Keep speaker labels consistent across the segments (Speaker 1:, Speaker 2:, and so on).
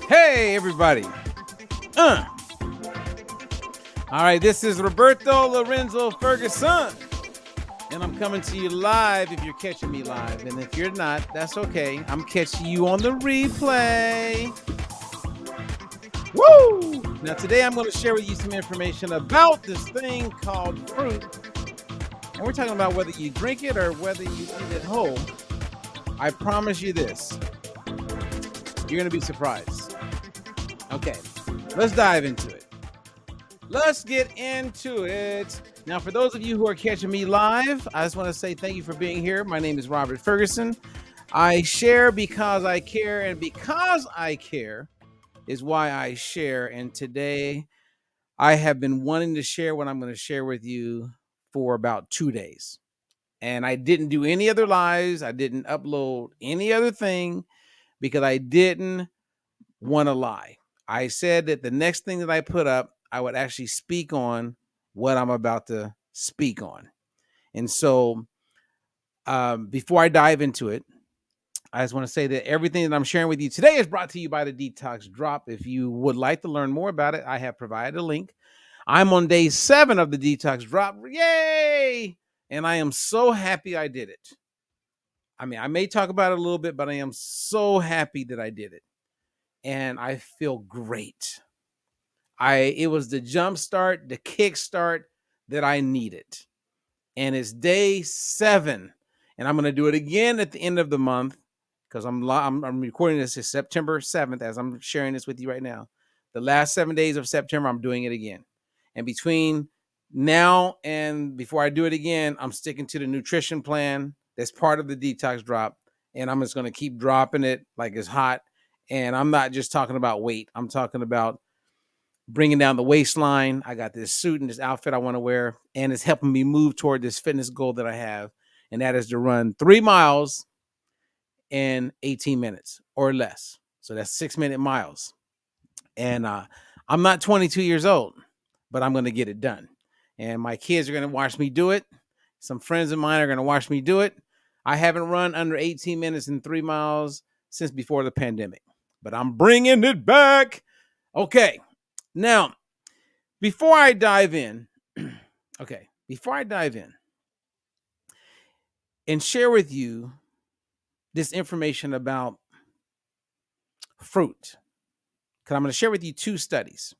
Speaker 1: Hey, everybody. All right, this is Roberto Lorenzo Ferguson, and I'm coming to you live if you're catching me live. And if you're not, that's okay. I'm catching you on the replay. Woo! Now, today I'm going to share with you some information about this thing called fruit. And we're talking about whether you drink it or whether you eat it whole. I promise you this. You're going to be surprised. Okay, let's dive into it. Let's get into it. Now, for those of you who are catching me live, I just want to say thank you for being here. My name is Robert Ferguson. I share because I care, and because I care is why I share. And today, I have been wanting to share what I'm going to share with you for about 2 days. And I didn't do any other lives. I didn't upload any other thing because I didn't want to lie. I said that the next thing that I put up, I would actually speak on what I'm about to speak on. And so before I dive into it, I just want to say that everything that I'm sharing with you today is brought to you by the Detox Drop. If you would like to learn more about it, I have provided a link. I'm on day 7 of the Detox Drop. Yay! And I am so happy I did it. I mean, I may talk about it a little bit, but I am so happy that I did it. And I feel great. It was the jump start, the kick start that I needed. And it's day 7. And I'm going to do it again at the end of the month because I'm recording this is September 7th as I'm sharing this with you right now. The last 7 days of September, I'm doing it again. And between now and before I do it again, I'm sticking to the nutrition plan that's part of the Detox Drop. And I'm just going to keep dropping it like it's hot. And I'm not just talking about weight. I'm talking about bringing down the waistline. I got this suit and this outfit I want to wear, and it's helping me move toward this fitness goal that I have, and that is to run 3 miles in 18 minutes or less. So that's 6-minute miles. And I'm not 22 years old, but I'm going to get it done. And my kids are going to watch me do it. Some friends of mine are going to watch me do it. I haven't run under 18 minutes in 3 miles since before the pandemic, but I'm bringing it back. Okay. Now, before I dive in and share with you this information about fruit, because I'm going to share with you 2 studies.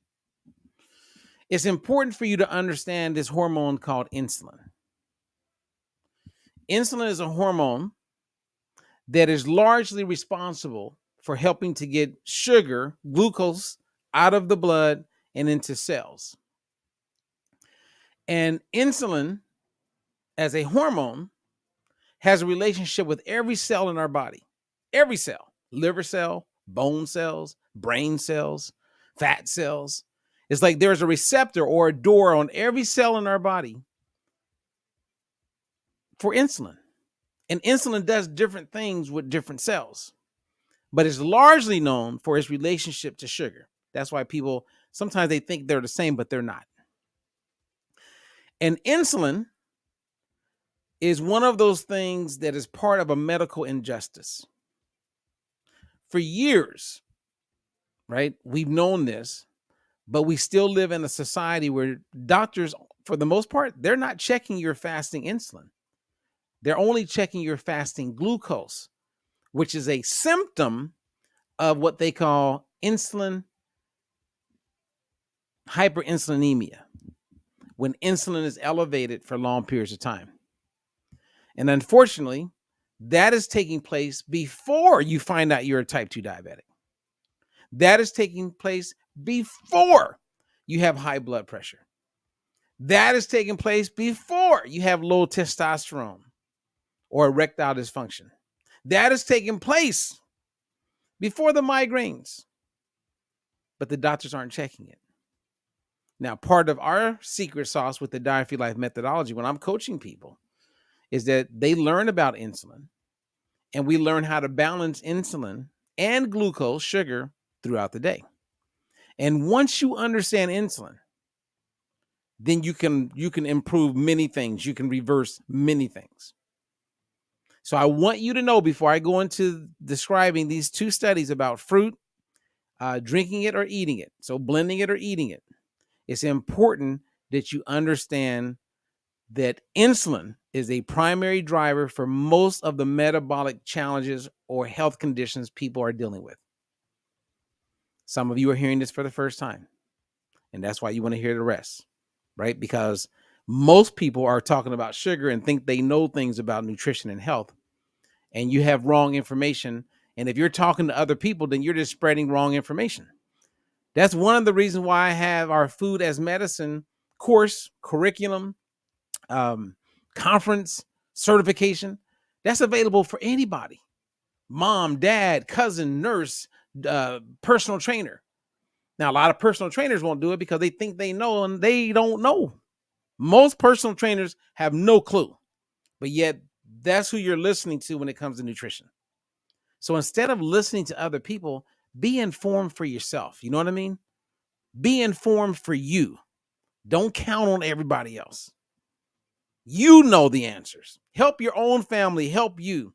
Speaker 1: It's important for you to understand this hormone called insulin. Insulin is a hormone that is largely responsible for helping to get sugar, glucose, out of the blood and into cells. And insulin, as a hormone, has a relationship with every cell in our body. Every cell, liver cell, bone cells, brain cells, fat cells. It's like there's a receptor or a door on every cell in our body for insulin. And insulin does different things with different cells, but it's largely known for its relationship to sugar. That's why people, sometimes they think they're the same, but they're not. And insulin is one of those things that is part of a medical injustice. For years, right, we've known this, But we still live in a society where doctors, for the most part, they're not checking your fasting insulin. They're only checking your fasting glucose, which is a symptom of what they call insulin hyperinsulinemia, when insulin is elevated for long periods of time. And unfortunately, that is taking place before you find out you're a type 2 diabetic. That is taking place before you have high blood pressure. That is taking place before you have low testosterone or erectile dysfunction. That is taking place before the migraines, but the doctors aren't checking it. Now, part of our secret sauce with the Diet Free Life methodology when I'm coaching people is that they learn about insulin, and we learn how to balance insulin and glucose, sugar, throughout the day. And once you understand insulin, then you can improve many things. You can reverse many things. So I want you to know, before I go into describing these two studies about fruit, drinking it or eating it, so blending it or eating it, it's important that you understand that insulin is a primary driver for most of the metabolic challenges or health conditions people are dealing with. Some of you are hearing this for the first time, and that's why you want to hear the rest, right? Because most people are talking about sugar and think they know things about nutrition and health, and you have wrong information. And if you're talking to other people, then you're just spreading wrong information. That's one of the reasons why I have our food as medicine course, curriculum, conference, certification. That's available for anybody. Mom, dad, cousin, nurse, personal trainer. Now, a lot of personal trainers won't do it because they think they know, and they don't know. Most personal trainers have no clue, but yet that's who you're listening to when it comes to nutrition. So instead of listening to other people, be informed for yourself. You know what I mean? Be informed for you. Don't count on everybody else. You know the answers. Help your own family help you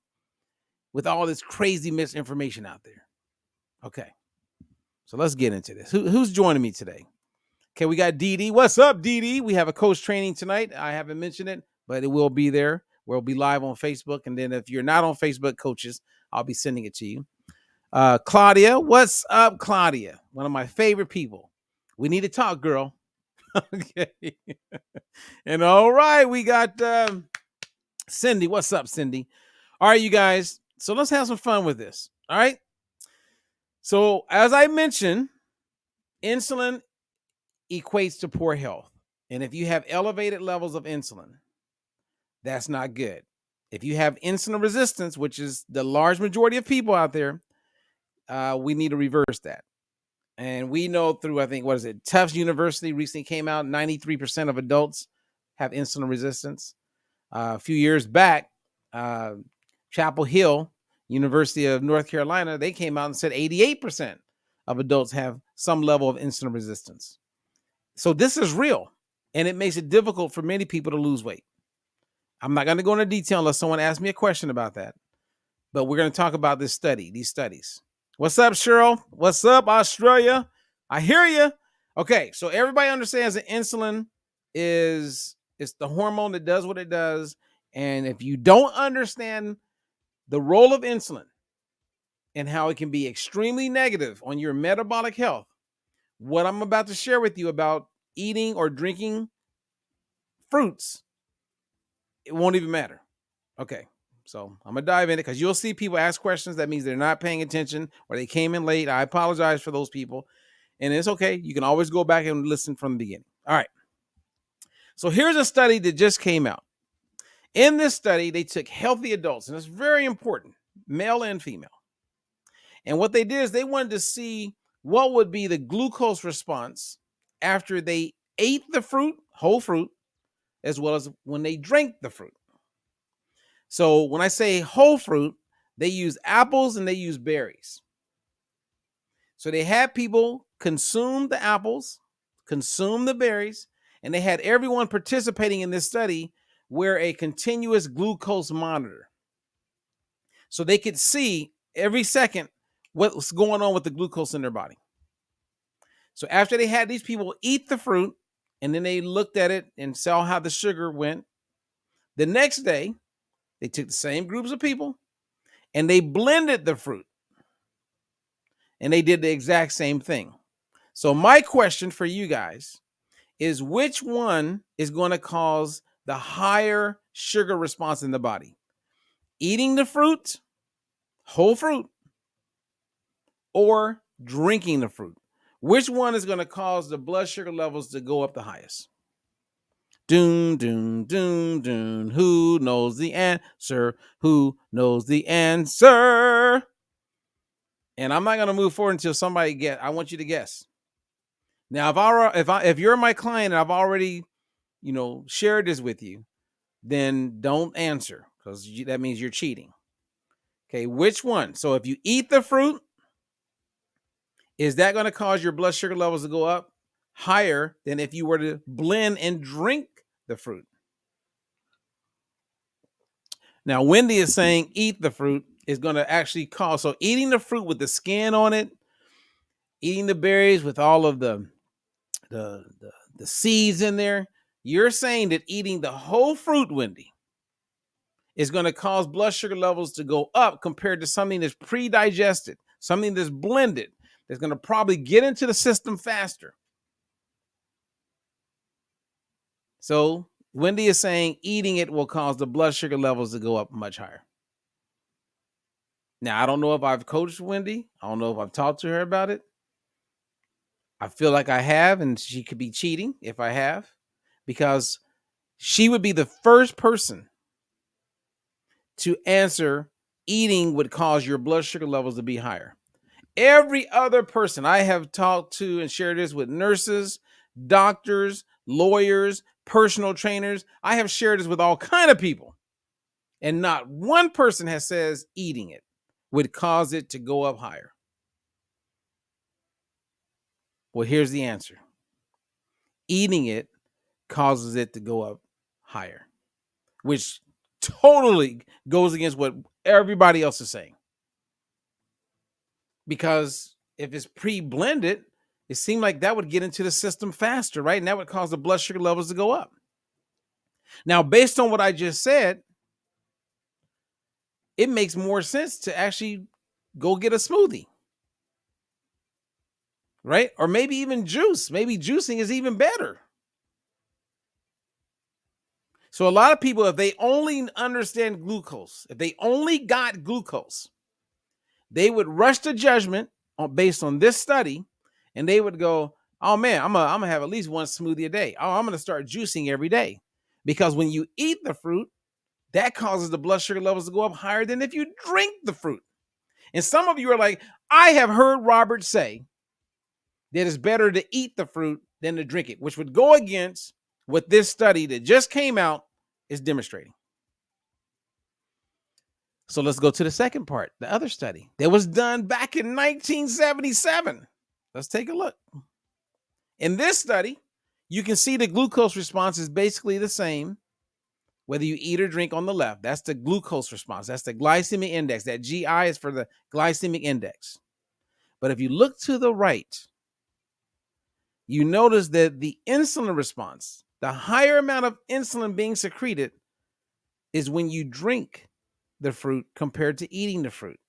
Speaker 1: with all this crazy misinformation out there. Okay, so let's get into this. Who's joining me today? Okay, we got Dee Dee. What's up, Dee Dee? We have a coach training tonight. I haven't mentioned it, but it will be there. We'll be live on Facebook. And then if you're not on Facebook, coaches, I'll be sending it to you. Claudia, what's up, Claudia? One of my favorite people. We need to talk, girl. Okay. And all right, we got Cindy. What's up, Cindy? All right, you guys. So let's have some fun with this. All right. So as I mentioned, insulin equates to poor health. And if you have elevated levels of insulin, that's not good. If you have insulin resistance, which is the large majority of people out there, we need to reverse that. And we know through, I think, Tufts University recently came out, 93% of adults have insulin resistance. A few years back, Chapel Hill, University of North Carolina, they came out and said 88% of adults have some level of insulin resistance. So this is real, and it makes it difficult for many people to lose weight. I'm not going to go into detail unless someone asks me a question about that, but we're going to talk about these studies. What's up, Cheryl? What's up, Australia? I hear you. Okay, so everybody understands that insulin it's the hormone that does what it does, and if you don't understand the role of insulin and how it can be extremely negative on your metabolic health, what I'm about to share with you about eating or drinking fruits, it won't even matter. Okay, so I'm going to dive in it because you'll see people ask questions. That means they're not paying attention or they came in late. I apologize for those people. And it's okay. You can always go back and listen from the beginning. All right. So here's a study that just came out. In this study, they took healthy adults, and it's very important, male and female. And what they did is they wanted to see what would be the glucose response after they ate the fruit, whole fruit, as well as when they drank the fruit. So when I say whole fruit, they use apples and they use berries. So they had people consume the apples, consume the berries, and they had everyone participating in this study wear a continuous glucose monitor. So they could see every second what's going on with the glucose in their body. So after they had these people eat the fruit, and then they looked at it and saw how the sugar went, the next day, they took the same groups of people and they blended the fruit. And they did the exact same thing. So my question for you guys is, which one is going to cause the higher sugar response in the body? Eating the fruit, whole fruit, or drinking the fruit? Which one is going to cause the blood sugar levels to go up the highest? Doom, doom, doom, doom. Who knows the answer? Who knows the answer? And I'm not going to move forward until somebody I want you to guess. Now, if you're my client and I've already, shared this with you, then don't answer, because that means you're cheating. Okay, which one? So if you eat the fruit, is that going to cause your blood sugar levels to go up higher than if you were to blend and drink the fruit? Now, Wendy is saying eat the fruit is going to actually cause, so eating the fruit with the skin on it, eating the berries with all of the seeds in there, you're saying that eating the whole fruit, Wendy, is going to cause blood sugar levels to go up compared to something that's pre-digested, something that's blended, that's going to probably get into the system faster. So Wendy is saying eating it will cause the blood sugar levels to go up much higher. Now, I don't know if I've coached Wendy. I don't know if I've talked to her about it. I feel like I have, and she could be cheating if I have, because she would be the first person to answer eating would cause your blood sugar levels to be higher. Every other person I have talked to and shared this with, nurses, doctors, lawyers, personal trainers, I have shared this with all kinds of people, and not one person has says eating it would cause it to go up higher. Well, here's the answer. Eating it causes it to go up higher, which totally goes against what everybody else is saying. Because if it's pre-blended, it seemed like that would get into the system faster, right? And that would cause the blood sugar levels to go up. Now, based on what I just said, it makes more sense to actually go get a smoothie, right? Or maybe even juice. Maybe juicing is even better. So a lot of people, if they only understand glucose, if they only got glucose, they would rush to judgment based on this study, and they would go, oh man, I'm gonna have at least one smoothie a day. Oh, I'm gonna start juicing every day. Because when you eat the fruit, that causes the blood sugar levels to go up higher than if you drink the fruit. And some of you are like, I have heard Robert say that it's better to eat the fruit than to drink it, which would go against what this study that just came out is demonstrating. So let's go to the second part, the other study that was done back in 1977. Let's take a look. In this study, you can see the glucose response is basically the same, whether you eat or drink on the left. That's the glucose response. That's the glycemic index. That GI is for the glycemic index. But if you look to the right, you notice that the insulin response, the higher amount of insulin being secreted, is when you drink the fruit compared to eating the fruit.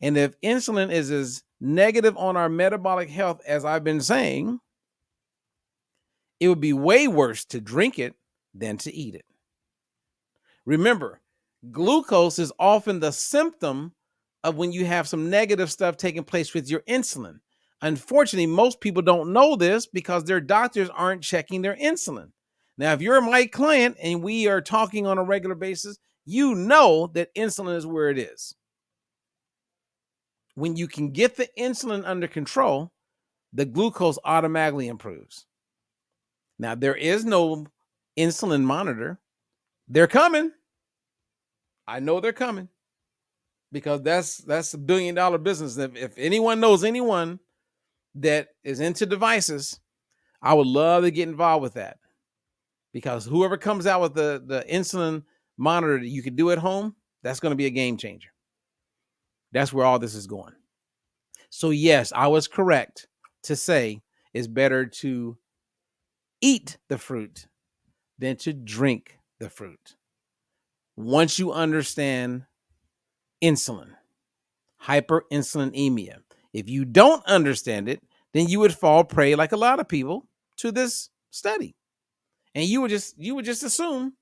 Speaker 1: And if insulin is as negative on our metabolic health as I've been saying, it would be way worse to drink it than to eat it. Remember, glucose is often the symptom of when you have some negative stuff taking place with your insulin. Unfortunately, most people don't know this because their doctors aren't checking their insulin. Now, if you're my client and we are talking on a regular basis, you know that insulin is where it is. When you can get the insulin under control, the glucose automatically improves. Now, there is no insulin monitor. They're coming. I know they're coming because that's $1 billion business. If anyone knows anyone that is into devices, I would love to get involved with that, because whoever comes out with the insulin monitor that you can do at home, that's going to be a game changer. That's where all this is going. So yes, I was correct to say it's better to eat the fruit than to drink the fruit. Once you understand insulin, hyperinsulinemia, if you don't understand it, then you would fall prey, like a lot of people, to this study. And you would just assume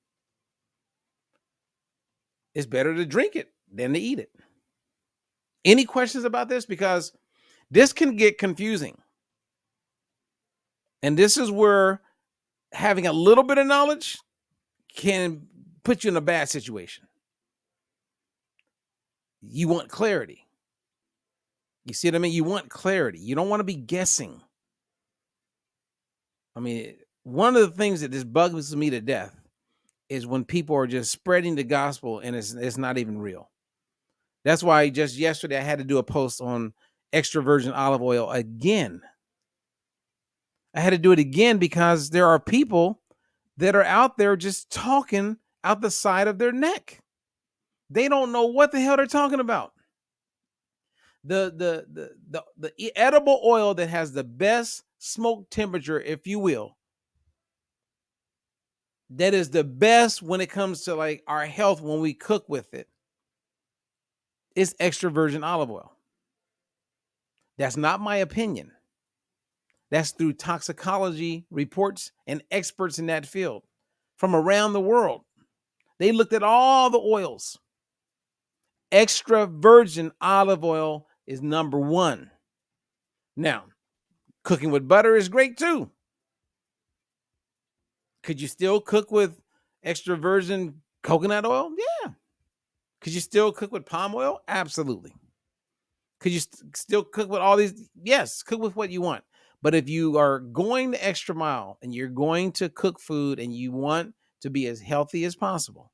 Speaker 1: it's better to drink it than to eat it. Any questions about this? Because this can get confusing. And this is where having a little bit of knowledge can put you in a bad situation. You want clarity. You see what I mean? You want clarity. You don't want to be guessing. I mean, one of the things that just bugs me to death is when people are just spreading the gospel and it's not even real. That's why just yesterday I had to do a post on extra virgin olive oil again. I had to do it again because there are people that are out there just talking out the side of their neck. They don't know what the hell they're talking about. The edible oil that has the best smoke temperature, if you will, that is the best when it comes to like our health when we cook with it, is extra virgin olive oil. That's not my opinion. That's through toxicology reports and experts in that field from around the world. They looked at all the oils. Extra virgin olive oil is number one. Now, cooking with butter is great too. Could you still cook with extra virgin coconut oil? Yeah. Could you still cook with palm oil? Absolutely. Could you still cook with all these? Yes, cook with what you want. But if you are going the extra mile and you're going to cook food and you want to be as healthy as possible,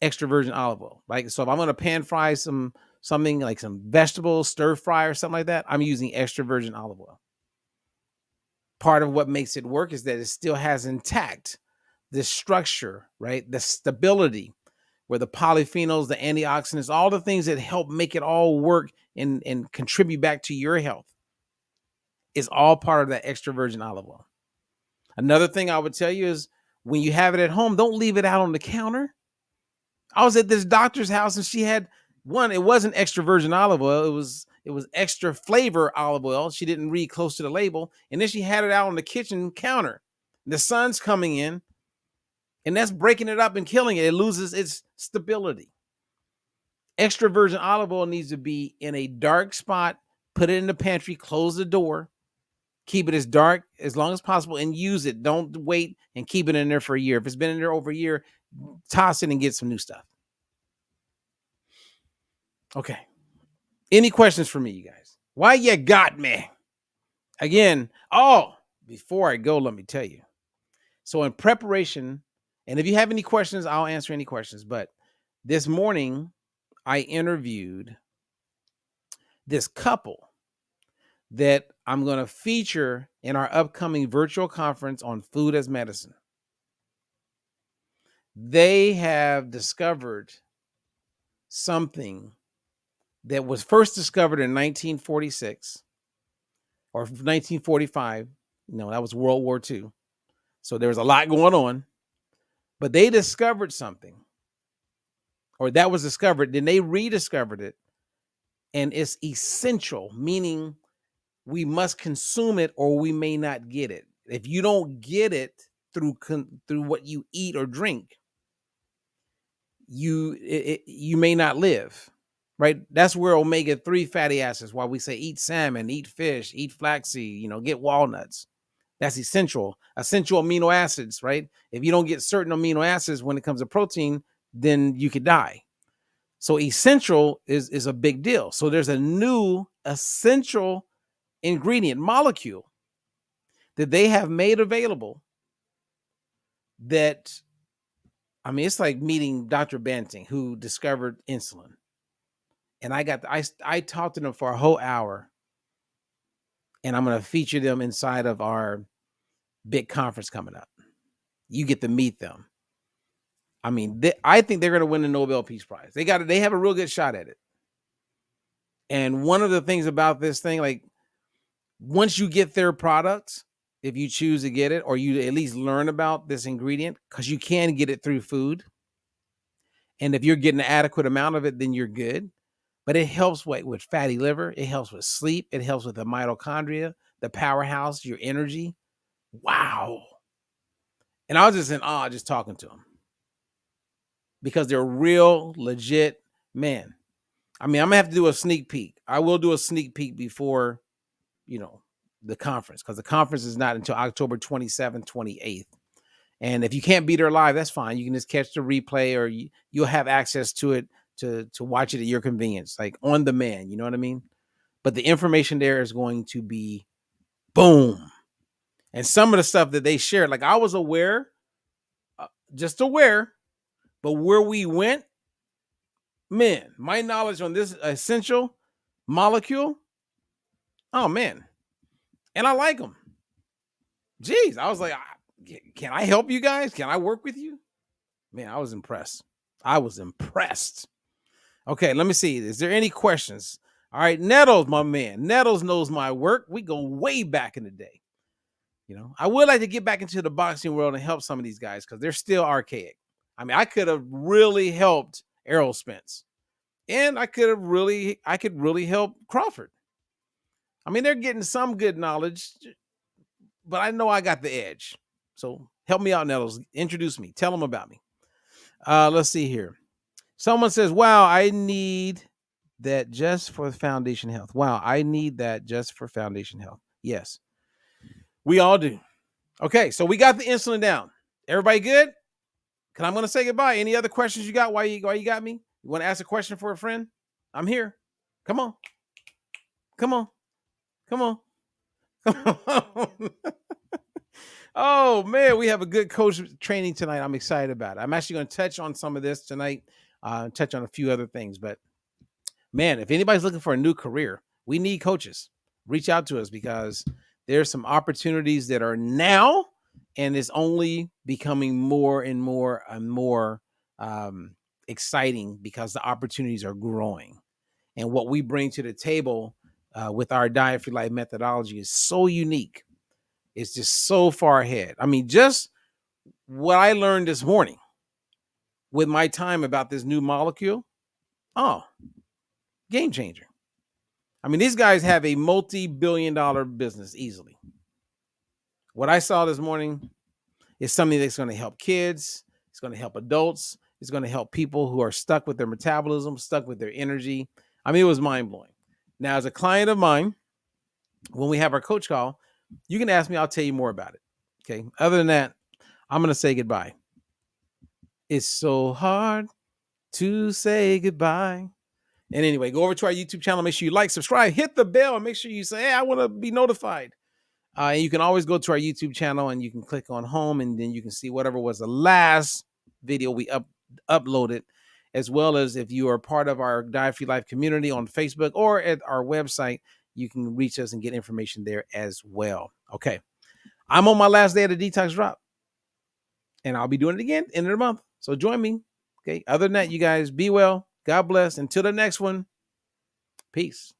Speaker 1: extra virgin olive oil. Like, so if I'm going to pan fry something like some vegetables, stir fry or something like that, I'm using extra virgin olive oil. Part of what makes it work is that it still has intact the structure, right? The stability, where the polyphenols, the antioxidants, all the things that help make it all work and contribute back to your health is all part of that extra virgin olive oil. Another thing I would tell you is when you have it at home, don't leave it out on the counter. I was at this doctor's house and she had one, it wasn't extra virgin olive oil. It was extra flavor olive oil. She didn't read close to the label. And then she had it out on the kitchen counter. The sun's coming in and that's breaking it up and killing it. It loses its stability. Extra virgin olive oil needs to be in a dark spot. Put it in the pantry, close the door, keep it as dark as long as possible and use it. Don't wait and keep it in there for a year. If it's been in there over a year, toss it and get some new stuff. Okay. Any questions for me, you guys? Why you got me? Again, before I go, let me tell you. So in preparation, and if you have any questions, I'll answer any questions. But this morning, I interviewed this couple that I'm going to feature in our upcoming virtual conference on food as medicine. They have discovered something that was first discovered in 1946 or 1945. No, that was World War II. So there was a lot going on, but they discovered something, or that was discovered. Then they rediscovered it, and it's essential, meaning we must consume it or we may not get it. If you don't get it through what you eat or drink, you may not live, right? That's where omega-3 fatty acids, why we say eat salmon, eat fish, eat flaxseed, get walnuts. That's essential amino acids, right? If you don't get certain amino acids when it comes to protein, then you could die. So essential is a big deal. So there's a new essential ingredient molecule that they have made available that, I mean, it's like meeting Dr. Banting, who discovered insulin. And I talked to them for a whole hour, and I'm going to feature them inside of our big conference coming up. You get to meet them. I mean, I think they're going to win the Nobel Peace Prize. They have a real good shot at it. And one of the things about this thing, like, Once you get their products, if you choose to get it, or you at least learn about this ingredient, because you can get it through food. And if you're getting an adequate amount of it, then you're good. But it helps with fatty liver. It helps with sleep. It helps with the mitochondria, the powerhouse, your energy. Wow. And I was just in awe just talking to them because they're real, legit men. I mean, I'm gonna have to do a sneak peek. I will do a sneak peek before, the conference, because the conference is not until October 27th, 28th. And if you can't be there live, that's fine. You can just catch the replay, or you'll have access to it to watch it at your convenience, like on demand. You know what I mean? But the information there is going to be boom. And some of the stuff that they shared, like I was aware, just aware, but where we went, man, my knowledge on this essential molecule, oh man. And I like them. Jeez, I was like, can I help you guys? Can I work with you? Man, I was impressed. Okay, let me see. Is there any questions? All right, Nettles, my man. Nettles knows my work. We go way back in the day. I would like to get back into the boxing world and help some of these guys because they're still archaic. I mean, I could have really helped Errol Spence, and I could really help Crawford. I mean, they're getting some good knowledge, but I know I got the edge. So help me out, Nettles. Introduce me. Tell them about me. Let's see here. Someone says, wow, I need that just for foundation health. Wow, I need that just for foundation health. Yes, we all do. Okay, so we got the insulin down. Everybody good? I'm going to say goodbye. Any other questions you got? Why you got me? You want to ask a question for a friend? I'm here. Come on. Come on. Come on. Come on. Oh, man, we have a good coach training tonight. I'm excited about it. I'm actually going to touch on some of this tonight, touch on a few other things. But, man, if anybody's looking for a new career, we need coaches. Reach out to us because there's some opportunities that are now, and it's only becoming more and more and more exciting because the opportunities are growing. And what we bring to the table with our Diet for Life methodology is so unique. It's just so far ahead. I mean, just what I learned this morning with my time about this new molecule, game changer. I mean, these guys have a multi-billion-dollar business easily. What I saw this morning is something that's going to help kids. It's going to help adults. It's going to help people who are stuck with their metabolism, stuck with their energy. I mean, it was mind-blowing. Now, as a client of mine, when we have our coach call, you can ask me. I'll tell you more about it. Okay. Other than that, I'm going to say goodbye. It's so hard to say goodbye. And anyway, go over to our YouTube channel. Make sure you like, subscribe, hit the bell, and make sure you say, hey, I want to be notified. And you can always go to our YouTube channel and you can click on home, and then you can see whatever was the last video we uploaded, as well as if you are part of our Diet Free Life community on Facebook or at our website, you can reach us and get information there as well. Okay. I'm on my last day of the detox drop, and I'll be doing it again end of the month. So join me. Okay. Other than that, you guys be well. God bless. Until the next one. Peace.